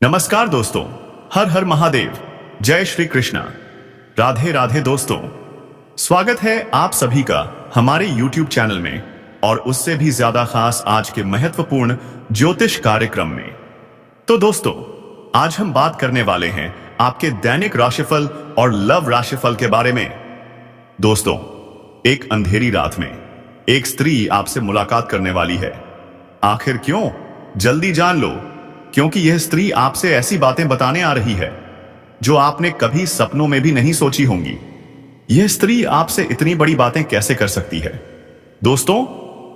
नमस्कार दोस्तों, हर हर महादेव, जय श्री कृष्णा, राधे राधे दोस्तों। स्वागत है आप सभी का हमारे YouTube चैनल में और उससे भी ज्यादा खास आज के महत्वपूर्ण ज्योतिष कार्यक्रम में। तो दोस्तों, आज हम बात करने वाले हैं आपके दैनिक राशिफल और लव राशिफल के बारे में। दोस्तों, एक अंधेरी रात में एक स्त्री आपसे मुलाकात करने वाली है। आखिर क्यों? जल्दी जान लो, क्योंकि यह स्त्री आपसे ऐसी बातें बताने आ रही है जो आपने कभी सपनों में भी नहीं सोची होंगी। यह स्त्री आपसे इतनी बड़ी बातें कैसे कर सकती है? दोस्तों,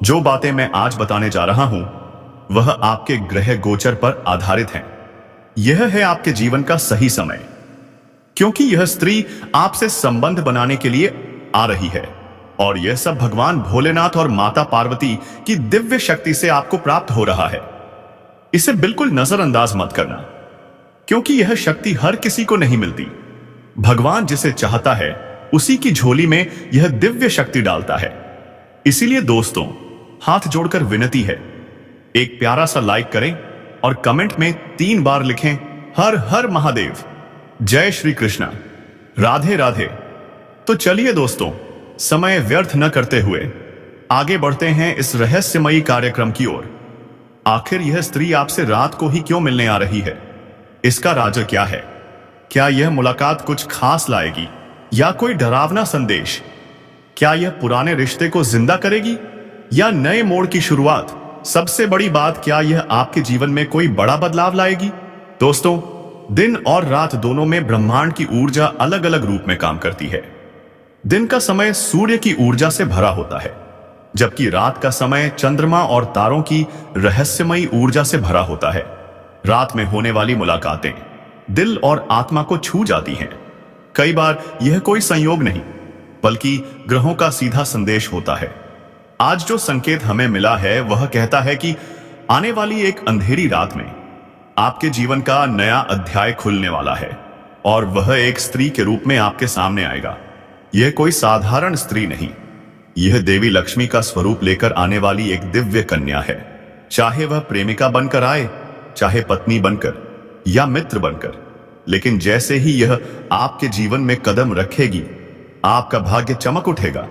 जो बातें मैं आज बताने जा रहा हूं वह आपके ग्रह गोचर पर आधारित हैं। यह है आपके जीवन का सही समय, क्योंकि यह स्त्री आपसे संबंध बनाने के लिए आ रही है और यह सब भगवान भोलेनाथ और माता पार्वती की दिव्य शक्ति से आपको प्राप्त हो रहा है। इसे बिल्कुल नजरअंदाज मत करना, क्योंकि यह शक्ति हर किसी को नहीं मिलती। भगवान जिसे चाहता है उसी की झोली में यह दिव्य शक्ति डालता है। इसीलिए दोस्तों, हाथ जोड़कर विनती है, एक प्यारा सा लाइक करें और कमेंट में 3 बार लिखें, हर हर महादेव, जय श्री कृष्णा, राधे राधे। तो चलिए दोस्तों, समय व्यर्थ न करते हुए आगे बढ़ते हैं इस रहस्यमयी कार्यक्रम की ओर। आखिर यह स्त्री आपसे रात को ही क्यों मिलने आ रही है? इसका राज क्या है? क्या यह मुलाकात कुछ खास लाएगी या कोई डरावना संदेश? क्या यह पुराने रिश्ते को जिंदा करेगी या नए मोड़ की शुरुआत? सबसे बड़ी बात, क्या यह आपके जीवन में कोई बड़ा बदलाव लाएगी? दोस्तों, दिन और रात दोनों में ब्रह्मांड की ऊर्जा अलग अलग रूप में काम करती है। दिन का समय सूर्य की ऊर्जा से भरा होता है, जबकि रात का समय चंद्रमा और तारों की रहस्यमयी ऊर्जा से भरा होता है। रात में होने वाली मुलाकातें दिल और आत्मा को छू जाती हैं। कई बार यह कोई संयोग नहीं, बल्कि ग्रहों का सीधा संदेश होता है। आज जो संकेत हमें मिला है वह कहता है कि आने वाली एक अंधेरी रात में आपके जीवन का नया अध्याय खुलने वाला है और वह एक स्त्री के रूप में आपके सामने आएगा। यह कोई साधारण स्त्री नहीं, यह देवी लक्ष्मी का स्वरूप लेकर आने वाली एक दिव्य कन्या है। चाहे वह प्रेमिका बनकर आए, चाहे पत्नी बनकर या मित्र बनकर, लेकिन जैसे ही यह आपके जीवन में कदम रखेगी, आपका भाग्य चमक उठेगा।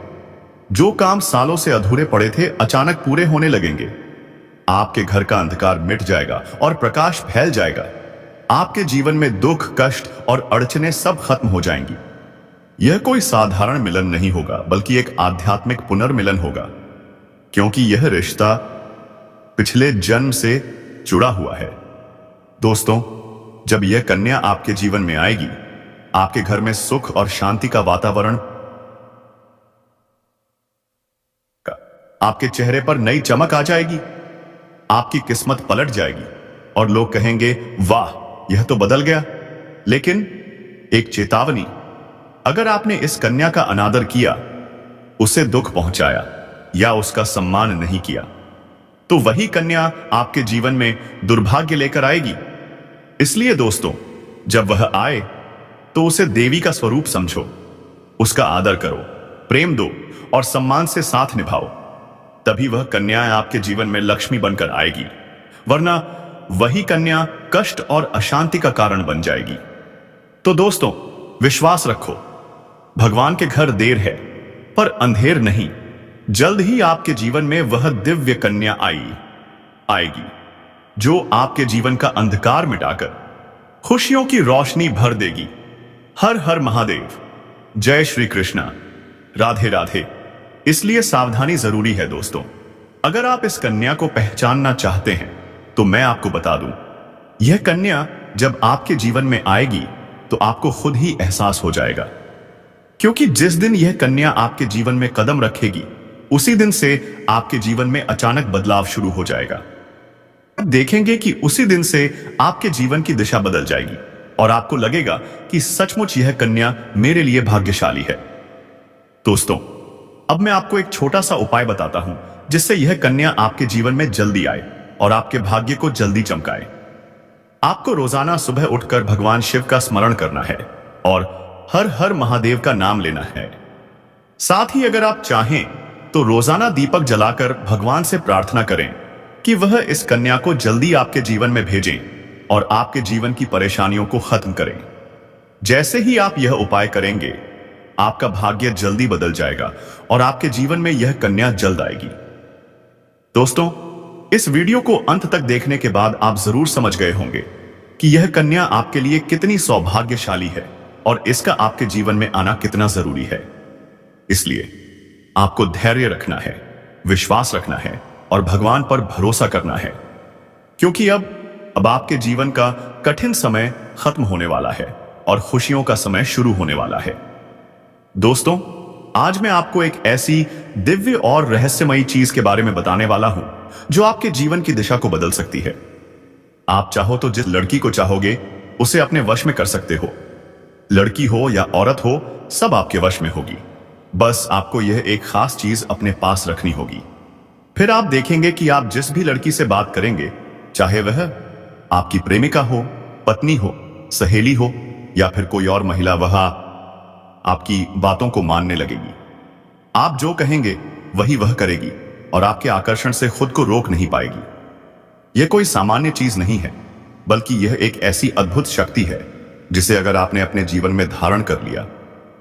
जो काम सालों से अधूरे पड़े थे अचानक पूरे होने लगेंगे। आपके घर का अंधकार मिट जाएगा और प्रकाश फैल जाएगा। आपके जीवन में दुख, कष्ट और अड़चनें सब खत्म हो जाएंगी। यह कोई साधारण मिलन नहीं होगा, बल्कि एक आध्यात्मिक पुनर्मिलन होगा, क्योंकि यह रिश्ता पिछले जन्म से जुड़ा हुआ है। दोस्तों, जब यह कन्या आपके जीवन में आएगी, आपके घर में सुख और शांति का वातावरण, आपके चेहरे पर नई चमक आ जाएगी, आपकी किस्मत पलट जाएगी और लोग कहेंगे, वाह, यह तो बदल गया। लेकिन एक चेतावनी, अगर आपने इस कन्या का अनादर किया, उसे दुख पहुंचाया या उसका सम्मान नहीं किया, तो वही कन्या आपके जीवन में दुर्भाग्य लेकर आएगी। इसलिए दोस्तों, जब वह आए तो उसे देवी का स्वरूप समझो, उसका आदर करो, प्रेम दो और सम्मान से साथ निभाओ। तभी वह कन्या आपके जीवन में लक्ष्मी बनकर आएगी, वरना वही कन्या कष्ट और अशांति का कारण बन जाएगी। तो दोस्तों, विश्वास रखो, भगवान के घर देर है पर अंधेर नहीं। जल्द ही आपके जीवन में वह दिव्य कन्या आएगी जो आपके जीवन का अंधकार मिटाकर खुशियों की रोशनी भर देगी। हर हर महादेव, जय श्री कृष्णा, राधे राधे। इसलिए सावधानी जरूरी है दोस्तों। अगर आप इस कन्या को पहचानना चाहते हैं तो मैं आपको बता दूं, यह कन्या जब आपके जीवन में आएगी तो आपको खुद ही एहसास हो जाएगा, क्योंकि जिस दिन यह कन्या आपके जीवन में कदम रखेगी, उसी दिन से आपके जीवन में अचानक बदलाव शुरू हो जाएगा। देखेंगे कि उसी दिन से आपके जीवन की दिशा बदल जाएगी और आपको लगेगा कि सचमुच यह कन्या मेरे लिए भाग्यशाली है। दोस्तों, अब मैं आपको एक छोटा सा उपाय बताता हूं जिससे यह कन्या आपके जीवन में जल्दी आए और आपके भाग्य को जल्दी चमकाए। आपको रोजाना सुबह उठकर भगवान शिव का स्मरण करना है और हर हर महादेव का नाम लेना है। साथ ही अगर आप चाहें तो रोजाना दीपक जलाकर भगवान से प्रार्थना करें कि वह इस कन्या को जल्दी आपके जीवन में भेजें और आपके जीवन की परेशानियों को खत्म करें। जैसे ही आप यह उपाय करेंगे, आपका भाग्य जल्दी बदल जाएगा और आपके जीवन में यह कन्या जल्द आएगी। दोस्तों, इस वीडियो को अंत तक देखने के बाद आप जरूर समझ गए होंगे कि यह कन्या आपके लिए कितनी सौभाग्यशाली है और इसका आपके जीवन में आना कितना जरूरी है। इसलिए आपको धैर्य रखना है, विश्वास रखना है और भगवान पर भरोसा करना है, क्योंकि अब आपके जीवन का कठिन समय खत्म होने वाला है और खुशियों का समय शुरू होने वाला है। दोस्तों, आज मैं आपको एक ऐसी दिव्य और रहस्यमयी चीज के बारे में बताने वाला हूं जो आपके जीवन की दिशा को बदल सकती है। आप चाहो तो जिस लड़की को चाहोगे उसे अपने वश में कर सकते हो। लड़की हो या औरत हो, सब आपके वश में होगी। बस आपको यह एक खास चीज अपने पास रखनी होगी। फिर आप देखेंगे कि आप जिस भी लड़की से बात करेंगे, चाहे वह आपकी प्रेमिका हो, पत्नी हो, सहेली हो या फिर कोई और महिला, वह आपकी बातों को मानने लगेगी। आप जो कहेंगे वही वह करेगी और आपके आकर्षण से खुद को रोक नहीं पाएगी। यह कोई सामान्य चीज नहीं है, बल्कि यह एक ऐसी अद्भुत शक्ति है जिसे अगर आपने अपने जीवन में धारण कर लिया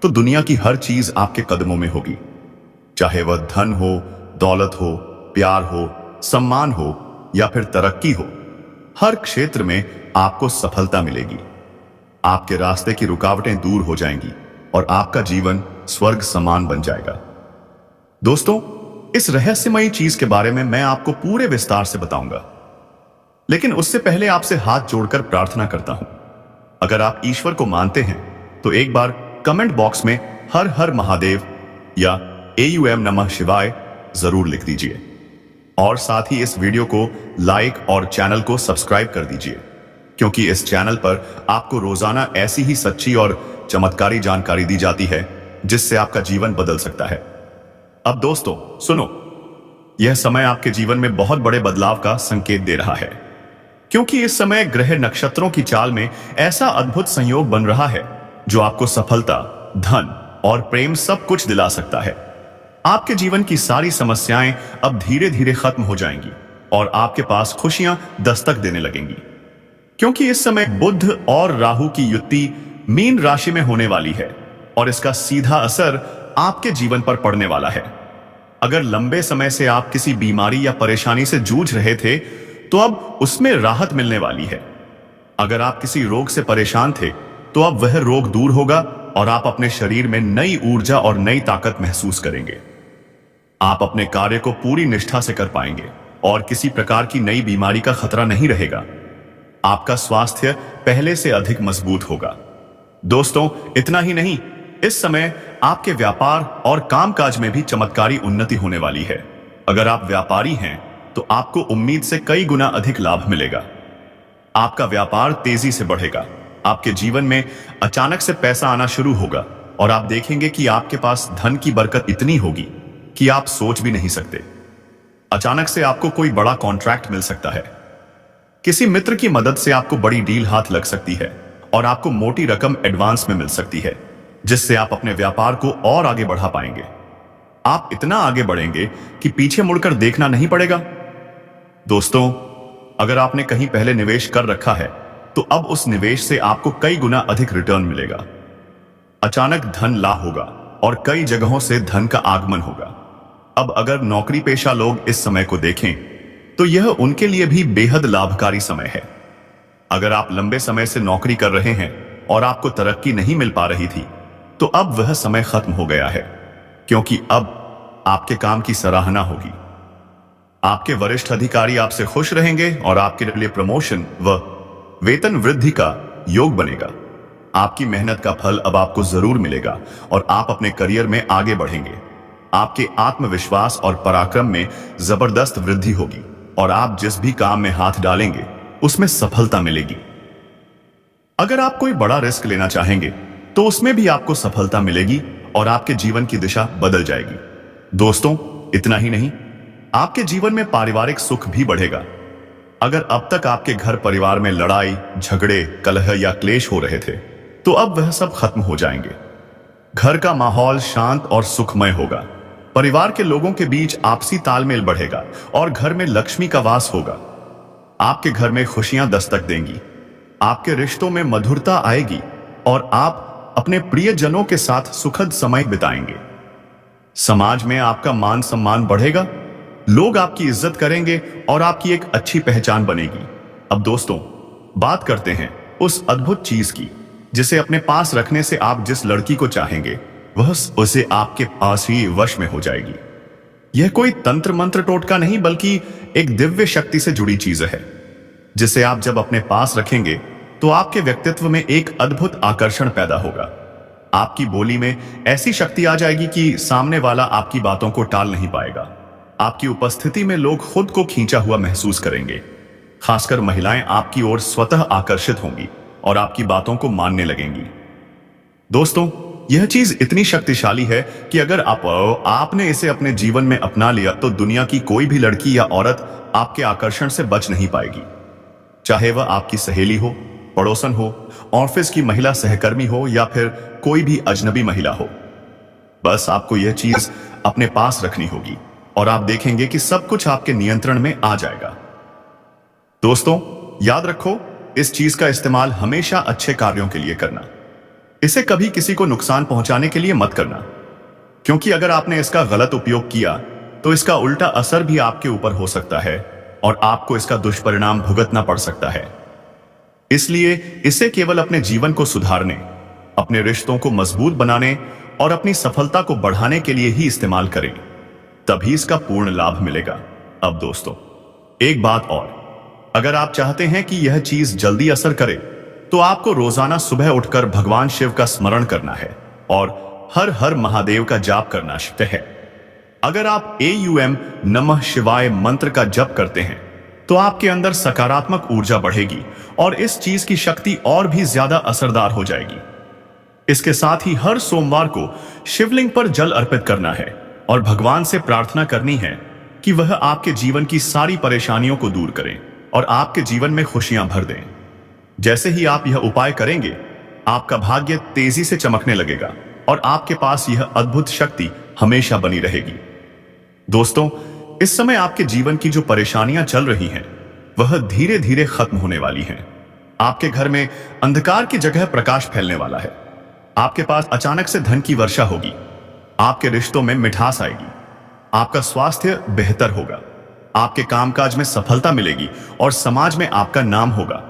तो दुनिया की हर चीज आपके कदमों में होगी। चाहे वह धन हो, दौलत हो, प्यार हो, सम्मान हो या फिर तरक्की हो, हर क्षेत्र में आपको सफलता मिलेगी। आपके रास्ते की रुकावटें दूर हो जाएंगी और आपका जीवन स्वर्ग समान बन जाएगा। दोस्तों, इस रहस्यमयी चीज के बारे में मैं आपको पूरे विस्तार से बताऊंगा, लेकिन उससे पहले आपसे हाथ जोड़कर प्रार्थना करता हूं। अगर आप ईश्वर को मानते हैं तो एक बार कमेंट बॉक्स में हर हर महादेव या AUM नमः शिवाय जरूर लिख दीजिए और साथ ही इस वीडियो को लाइक और चैनल को सब्सक्राइब कर दीजिए, क्योंकि इस चैनल पर आपको रोजाना ऐसी ही सच्ची और चमत्कारी जानकारी दी जाती है जिससे आपका जीवन बदल सकता है। अब दोस्तों सुनो, यह समय आपके जीवन में बहुत बड़े बदलाव का संकेत दे रहा है, क्योंकि इस समय ग्रह नक्षत्रों की चाल में ऐसा अद्भुत संयोग बन रहा है जो आपको सफलता, धन और प्रेम सब कुछ दिला सकता है। आपके जीवन की सारी समस्याएं अब धीरे धीरे खत्म हो जाएंगी और आपके पास खुशियां दस्तक देने लगेंगी, क्योंकि इस समय बुध और राहु की युति मीन राशि में होने वाली है और इसका सीधा असर आपके जीवन पर पड़ने वाला है। अगर लंबे समय से आप किसी बीमारी या परेशानी से जूझ रहे थे तो अब उसमें राहत मिलने वाली है। अगर आप किसी रोग से परेशान थे तो अब वह रोग दूर होगा और आप अपने शरीर में नई ऊर्जा और नई ताकत महसूस करेंगे। आप अपने कार्य को पूरी निष्ठा से कर पाएंगे और किसी प्रकार की नई बीमारी का खतरा नहीं रहेगा। आपका स्वास्थ्य पहले से अधिक मजबूत होगा। दोस्तों, इतना ही नहीं, इस समय आपके व्यापार और कामकाज में भी चमत्कारी उन्नति होने वाली है। अगर आप व्यापारी हैं तो आपको उम्मीद से कई गुना अधिक लाभ मिलेगा। आपका व्यापार तेजी से बढ़ेगा। आपके जीवन में अचानक से पैसा आना शुरू होगा और आप देखेंगे कि आपके पास धन की बरकत इतनी होगी कि आप सोच भी नहीं सकते। अचानक से आपको कोई बड़ा कॉन्ट्रैक्ट मिल सकता है। किसी मित्र की मदद से आपको बड़ी डील हाथ लग सकती है और आपको मोटी रकम एडवांस में मिल सकती है, जिससे आप अपने व्यापार को और आगे बढ़ा पाएंगे। आप इतना आगे बढ़ेंगे कि पीछे मुड़कर देखना नहीं पड़ेगा। दोस्तों, अगर आपने कहीं पहले निवेश कर रखा है तो अब उस निवेश से आपको कई गुना अधिक रिटर्न मिलेगा। अचानक धन लाभ होगा और कई जगहों से धन का आगमन होगा। अब अगर नौकरी पेशा लोग इस समय को देखें तो यह उनके लिए भी बेहद लाभकारी समय है। अगर आप लंबे समय से नौकरी कर रहे हैं और आपको तरक्की नहीं मिल पा रही थी तो अब वह समय खत्म हो गया है, क्योंकि अब आपके काम की सराहना होगी। आपके वरिष्ठ अधिकारी आपसे खुश रहेंगे और आपके लिए प्रमोशन व वेतन वृद्धि का योग बनेगा। आपकी मेहनत का फल अब आपको जरूर मिलेगा और आप अपने करियर में आगे बढ़ेंगे। आपके आत्मविश्वास और पराक्रम में जबरदस्त वृद्धि होगी और आप जिस भी काम में हाथ डालेंगे उसमें सफलता मिलेगी। अगर आप कोई बड़ा रिस्क लेना चाहेंगे तो उसमें भी आपको सफलता मिलेगी और आपके जीवन की दिशा बदल जाएगी। दोस्तों, इतना ही नहीं, आपके जीवन में पारिवारिक सुख भी बढ़ेगा। अगर अब तक आपके घर परिवार में लड़ाई, झगड़े, कलह या क्लेश हो रहे थे तो अब वह सब खत्म हो जाएंगे। घर का माहौल शांत और सुखमय होगा। परिवार के लोगों के बीच आपसी तालमेल बढ़ेगा और घर में लक्ष्मी का वास होगा। आपके घर में खुशियां दस्तक देंगी आपके रिश्तों में मधुरता आएगी और आप अपने प्रियजनों के साथ सुखद समय बिताएंगे। समाज में आपका मान सम्मान बढ़ेगा, लोग आपकी इज्जत करेंगे और आपकी एक अच्छी पहचान बनेगी। अब दोस्तों, बात करते हैं उस अद्भुत चीज की जिसे अपने पास रखने से आप जिस लड़की को चाहेंगे वह उसे आपके पास ही वश में हो जाएगी। यह कोई तंत्र मंत्र टोटका नहीं, बल्कि एक दिव्य शक्ति से जुड़ी चीज है जिसे आप जब अपने पास रखेंगे तो आपके व्यक्तित्व में एक अद्भुत आकर्षण पैदा होगा। आपकी बोली में ऐसी शक्ति आ जाएगी कि सामने वाला आपकी बातों को टाल नहीं पाएगा। आपकी उपस्थिति में लोग खुद को खींचा हुआ महसूस करेंगे। खासकर महिलाएं आपकी ओर स्वतः आकर्षित होंगी और आपकी बातों को मानने लगेंगी। दोस्तों, यह चीज इतनी शक्तिशाली है कि अगर आपने इसे अपने जीवन में अपना लिया तो दुनिया की कोई भी लड़की या औरत आपके आकर्षण से बच नहीं पाएगी। चाहे वह आपकी सहेली हो, पड़ोसन हो, ऑफिस की महिला सहकर्मी हो या फिर कोई भी अजनबी महिला हो। बस आपको यह चीज अपने पास रखनी होगी और आप देखेंगे कि सब कुछ आपके नियंत्रण में आ जाएगा। दोस्तों, याद रखो, इस चीज का इस्तेमाल हमेशा अच्छे कार्यों के लिए करना। इसे कभी किसी को नुकसान पहुंचाने के लिए मत करना, क्योंकि अगर आपने इसका गलत उपयोग किया तो इसका उल्टा असर भी आपके ऊपर हो सकता है और आपको इसका दुष्परिणाम भुगतना पड़ सकता है। इसलिए इसे केवल अपने जीवन को सुधारने, अपने रिश्तों को मजबूत बनाने और अपनी सफलता को बढ़ाने के लिए ही इस्तेमाल करें, तभी इसका पूर्ण लाभ मिलेगा। अब दोस्तों, एक बात और, अगर आप चाहते हैं कि यह चीज जल्दी असर करे तो आपको रोजाना सुबह उठकर भगवान शिव का स्मरण करना है और हर हर महादेव का जाप करना है। अगर आप AUM नमः शिवाय मंत्र का जप करते हैं तो आपके अंदर सकारात्मक ऊर्जा बढ़ेगी और इस चीज की शक्ति और भी ज्यादा असरदार हो जाएगी। इसके साथ ही हर सोमवार को शिवलिंग पर जल अर्पित करना है और भगवान से प्रार्थना करनी है कि वह आपके जीवन की सारी परेशानियों को दूर करें और आपके जीवन में खुशियां भर दें। जैसे ही आप यह उपाय करेंगे, आपका भाग्य तेजी से चमकने लगेगा और आपके पास यह अद्भुत शक्ति हमेशा बनी रहेगी। दोस्तों, इस समय आपके जीवन की जो परेशानियां चल रही हैं, वह धीरे धीरे खत्म होने वाली हैं। आपके घर में अंधकार की जगह प्रकाश फैलने वाला है। आपके पास अचानक से धन की वर्षा होगी। आपके रिश्तों में मिठास आएगी। आपका स्वास्थ्य बेहतर होगा। आपके कामकाज में सफलता मिलेगी और समाज में आपका नाम होगा।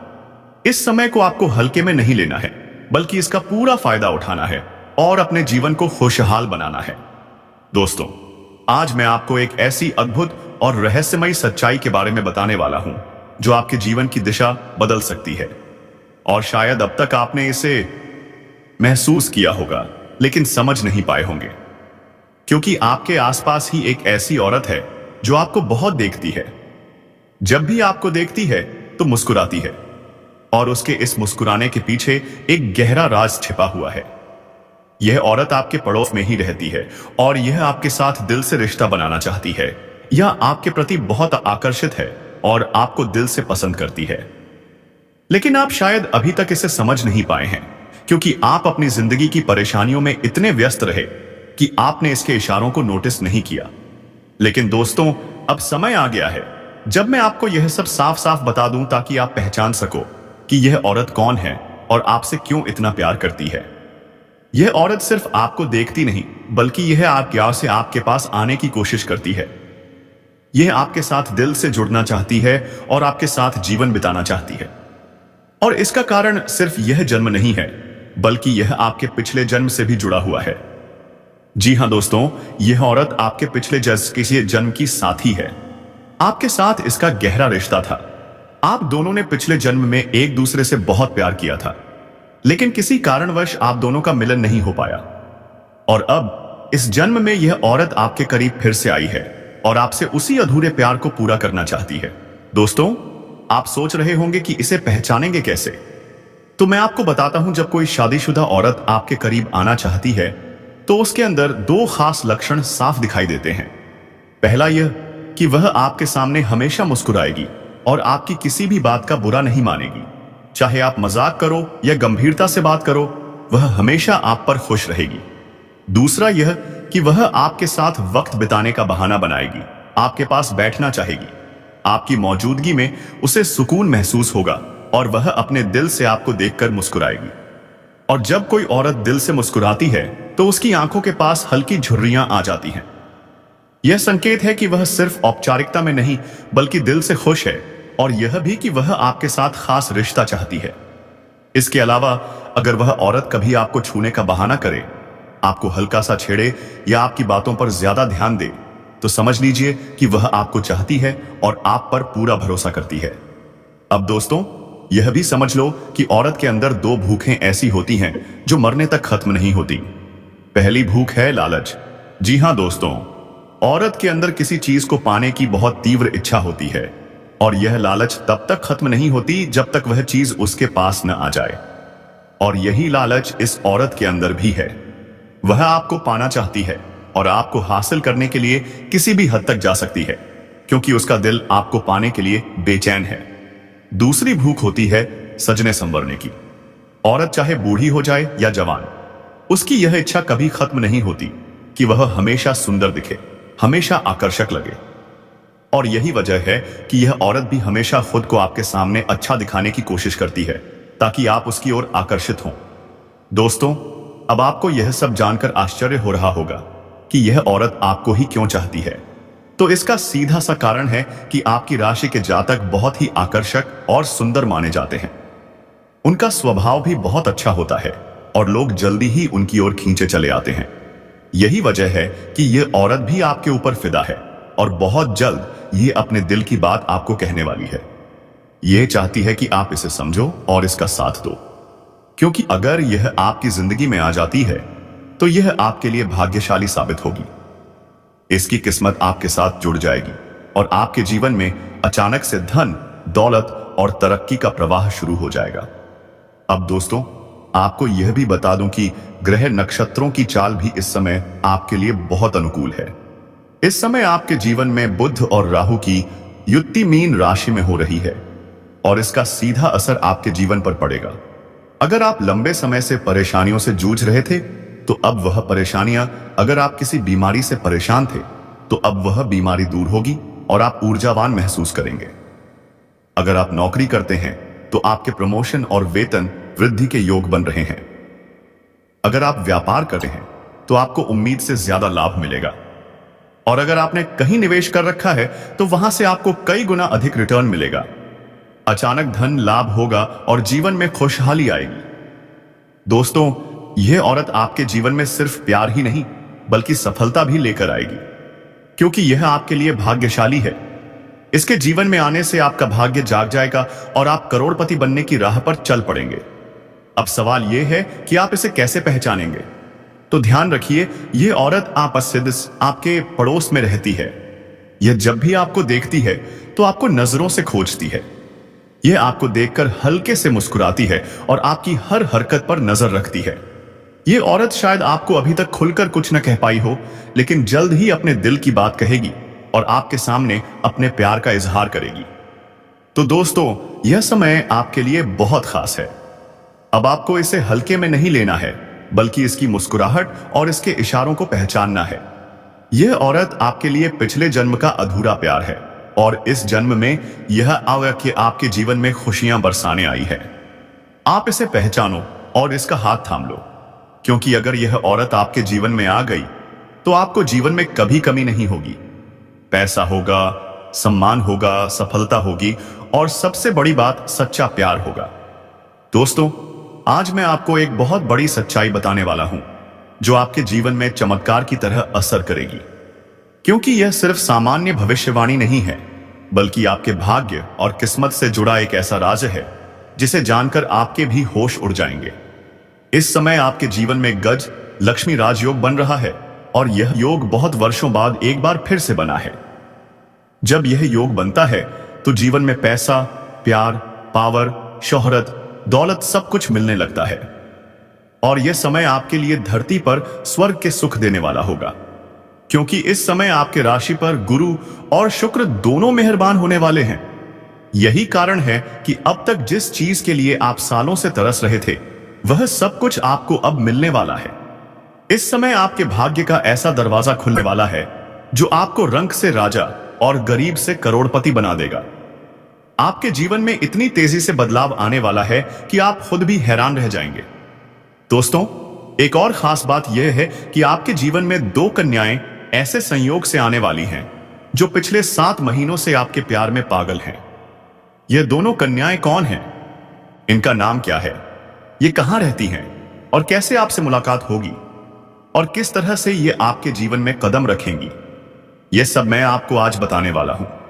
इस समय को आपको हल्के में नहीं लेना है, बल्कि इसका पूरा फायदा उठाना है और अपने जीवन को खुशहाल बनाना है। दोस्तों, आज मैं आपको एक ऐसी अद्भुत और रहस्यमयी सच्चाई के बारे में बताने वाला हूं जो आपके जीवन की दिशा बदल सकती है। और शायद अब तक आपने इसे महसूस किया होगा, लेकिन समझ नहीं पाए होंगे, क्योंकि आपके आसपास ही एक ऐसी औरत है जो आपको बहुत देखती है। जब भी आपको देखती है तो मुस्कुराती है और उसके इस मुस्कुराने के पीछे एक गहरा राज छिपा हुआ है। यह औरत आपके पड़ोस में ही रहती है और यह आपके साथ दिल से रिश्ता बनाना चाहती है। यह आपके प्रति बहुत आकर्षित है और आपको दिल से पसंद करती है। लेकिन आप शायद अभी तक इसे समझ नहीं पाए हैं, क्योंकि आप अपनी जिंदगी की परेशानियों में इतने व्यस्त रहे कि आपने इसके इशारों को नोटिस नहीं किया। लेकिन दोस्तों, अब समय आ गया है जब मैं आपको यह सब साफ साफ बता दूं, ताकि आप पहचान सको कि यह औरत कौन है और आपसे क्यों इतना प्यार करती है। यह औरत सिर्फ आपको देखती नहीं, बल्कि यह प्यार से आपके पास आने की कोशिश करती है। यह आपके साथ दिल से जुड़ना चाहती है और आपके साथ जीवन बिताना चाहती है। और इसका कारण सिर्फ यह जन्म नहीं है, बल्कि यह आपके पिछले जन्म से भी जुड़ा हुआ है। जी हां दोस्तों, यह औरत आपके पिछले किसी जन्म की साथी है। आपके साथ इसका गहरा रिश्ता था। आप दोनों ने पिछले जन्म में एक दूसरे से बहुत प्यार किया था, लेकिन किसी कारणवश आप दोनों का मिलन नहीं हो पाया। और अब इस जन्म में यह औरत आपके करीब फिर से आई है और आपसे उसी अधूरे प्यार को पूरा करना चाहती है। दोस्तों, आप सोच रहे होंगे कि इसे पहचानेंगे कैसे? तो मैं आपको बताता हूं, जब कोई शादीशुदा औरत आपके करीब आना चाहती है तो उसके अंदर दो खास लक्षण साफ दिखाई देते हैं। पहला यह कि वह आपके सामने हमेशा मुस्कुराएगी और आपकी किसी भी बात का बुरा नहीं मानेगी। चाहे आप मजाक करो या गंभीरता से बात करो, वह हमेशा आप पर खुश रहेगी। दूसरा यह कि वह आपके साथ वक्त बिताने का बहाना बनाएगी, आपके पास बैठना चाहेगी। आपकी मौजूदगी में उसे सुकून महसूस होगा और वह अपने दिल से आपको देखकर मुस्कुराएगी। और जब कोई औरत दिल से मुस्कुराती है तो उसकी आंखों के पास हल्की झुर्रियां आ जाती हैं। यह संकेत है कि वह सिर्फ औपचारिकता में नहीं बल्कि दिल से खुश है, और यह भी कि वह आपके साथ खास रिश्ता चाहती है। इसके अलावा अगर वह औरत कभी आपको छूने का बहाना करे, आपको हल्का सा छेड़े या आपकी बातों पर ज्यादा ध्यान दे, तो समझ लीजिए कि वह आपको चाहती है और आप पर पूरा भरोसा करती है। अब दोस्तों, यह भी समझ लो कि औरत के अंदर दो भूखें ऐसी होती हैं जो मरने तक खत्म नहीं होती। पहली भूख है लालच। जी हां दोस्तों, औरत के अंदर किसी चीज को पाने की बहुत तीव्र इच्छा होती है, और यह लालच तब तक खत्म नहीं होती जब तक वह चीज उसके पास न आ जाए। और यही लालच इस औरत के अंदर भी है। वह आपको पाना चाहती है और आपको हासिल करने के लिए किसी भी हद तक जा सकती है, क्योंकि उसका दिल आपको पाने के लिए बेचैन है। दूसरी भूख होती है सजने संवरने की। औरत चाहे बूढ़ी हो जाए या जवान, उसकी यह इच्छा कभी खत्म नहीं होती कि वह हमेशा सुंदर दिखे, हमेशा आकर्षक लगे। और यही वजह है कि यह औरत भी हमेशा खुद को आपके सामने अच्छा दिखाने की कोशिश करती है ताकि आप उसकी ओर आकर्षित हों। दोस्तों, अब आपको यह सब जानकर आश्चर्य हो रहा होगा कि यह औरत आपको ही क्यों चाहती है। तो इसका सीधा सा कारण है कि आपकी राशि के जातक बहुत ही आकर्षक और सुंदर माने जाते हैं। उनका स्वभाव भी बहुत अच्छा होता है और लोग जल्दी ही उनकी ओर खींचे चले आते हैं। यही वजह है कि यह औरत भी आपके ऊपर फिदा है और बहुत जल्द ये अपने दिल की बात आपको कहने वाली है। यह चाहती है कि आप इसे समझो और इसका साथ दो, क्योंकि अगर यह आपकी जिंदगी में आ जाती है तो यह आपके लिए भाग्यशाली साबित होगी। इसकी किस्मत आपके साथ जुड़ जाएगी और आपके जीवन में अचानक से धन, दौलत और तरक्की का प्रवाह शुरू हो जाएगा। अब दोस्तों, आपको यह भी बता दूं कि ग्रह नक्षत्रों की चाल भी इस समय आपके लिए बहुत अनुकूल है। इस समय आपके जीवन में बुध और राहु की युति मीन राशि में हो रही है और इसका सीधा असर आपके जीवन पर पड़ेगा। अगर आप लंबे समय से परेशानियों से जूझ रहे थे तो अब वह परेशानियां, अगर आप किसी बीमारी से परेशान थे तो अब वह बीमारी दूर होगी और आप ऊर्जावान महसूस करेंगे। अगर आप नौकरी करते हैं तो आपके प्रमोशन और वेतन वृद्धि के योग बन रहे हैं। अगर आप व्यापार करते हैं तो आपको उम्मीद से ज्यादा लाभ मिलेगा। और अगर आपने कहीं निवेश कर रखा है तो वहां से आपको कई गुना अधिक रिटर्न मिलेगा। अचानक धन लाभ होगा और जीवन में खुशहाली आएगी। दोस्तों, यह औरत आपके जीवन में सिर्फ प्यार ही नहीं बल्कि सफलता भी लेकर आएगी, क्योंकि यह आपके लिए भाग्यशाली है। इसके जीवन में आने से आपका भाग्य जाग जाएगा और आप करोड़पति बनने की राह पर चल पड़ेंगे। अब सवाल यह है कि आप इसे कैसे पहचानेंगे। तो ध्यान रखिए, यह औरत आपके पड़ोस में रहती है। यह जब भी आपको देखती है तो आपको नजरों से खोजती है। यह आपको देखकर हल्के से मुस्कुराती है और आपकी हर हरकत पर नजर रखती है। यह औरत शायद आपको अभी तक खुलकर कुछ न कह पाई हो, लेकिन जल्द ही अपने दिल की बात कहेगी और आपके सामने अपने प्यार का इजहार करेगी। तो दोस्तों, यह समय आपके लिए बहुत खास है। अब आपको इसे हल्के में नहीं लेना है, बल्कि इसकी मुस्कुराहट और इसके इशारों को पहचानना है। यह औरत आपके लिए पिछले जन्म का अधूरा प्यार है और इस जन्म में यह आपके जीवन में खुशियां बरसाने आई है। आप इसे पहचानो और इसका हाथ थाम लो, क्योंकि अगर यह औरत आपके जीवन में आ गई तो आपको जीवन में कभी कमी नहीं होगी। पैसा होगा, सम्मान होगा, सफलता होगी और सबसे बड़ी बात, सच्चा प्यार होगा। दोस्तों, आज मैं आपको एक बहुत बड़ी सच्चाई बताने वाला हूं जो आपके जीवन में चमत्कार की तरह असर करेगी, क्योंकि यह सिर्फ सामान्य भविष्यवाणी नहीं है, बल्कि आपके भाग्य और किस्मत से जुड़ा एक ऐसा राज है जिसे जानकर आपके भी होश उड़ जाएंगे। इस समय आपके जीवन में गज लक्ष्मी राजयोग बन रहा है और यह योग बहुत वर्षों बाद एक बार फिर से बना है। जब यह योग बनता है तो जीवन में पैसा, प्यार, पावर, शोहरत, दौलत सब कुछ मिलने लगता है और यह समय आपके लिए धरती पर स्वर्ग के सुख देने वाला होगा, क्योंकि इस समय आपके राशि पर गुरु और शुक्र दोनों मेहरबान होने वाले हैं। यही कारण है कि अब तक जिस चीज के लिए आप सालों से तरस रहे थे वह सब कुछ आपको अब मिलने वाला है। इस समय आपके भाग्य का ऐसा दरवाजा खुलने वाला है जो आपको रंक से राजा और गरीब से करोड़पति बना देगा। आपके जीवन में इतनी तेजी से बदलाव आने वाला है कि आप खुद भी हैरान रह जाएंगे। दोस्तों, एक और खास बात यह है कि आपके जीवन में दो कन्याएं ऐसे संयोग से आने वाली हैं जो पिछले 7 महीनों से आपके प्यार में पागल हैं। ये दोनों कन्याएं कौन हैं? इनका नाम क्या है? ये कहां रहती हैं? और कैसे आपसे मुलाकात होगी? और किस तरह से ये आपके जीवन में कदम रखेंगी? ये सब मैं आपको आज बताने वाला हूं।